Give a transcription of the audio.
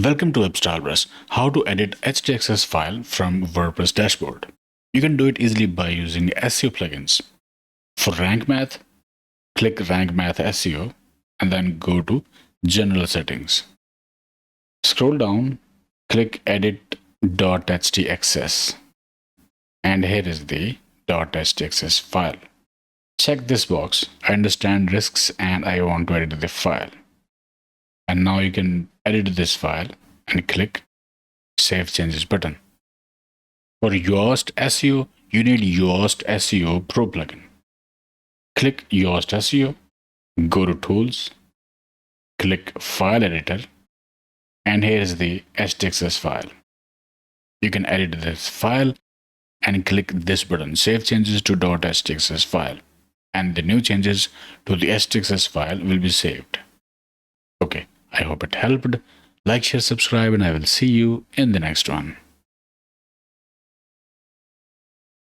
Welcome to WordPress. How to edit htaccess file from WordPress Dashboard. You can do it easily by using SEO plugins. For Rank Math, click Rank Math SEO and then go to General Settings. Scroll down, click Edit.htaccess, and here is the .htaccess file. Check this box. I understand risks and I want to edit the file. And now you can edit this file and click Save Changes button. For Yoast SEO, you need Yoast SEO Pro plugin. Click Yoast SEO, go to Tools, click File Editor, and here is the htaccess file. You can edit this file and click this button, Save Changes to .htaccess file, and the new changes to the htaccess file will be saved. Okay, I hope it helped. Like, share, subscribe, and I will see you in the next one.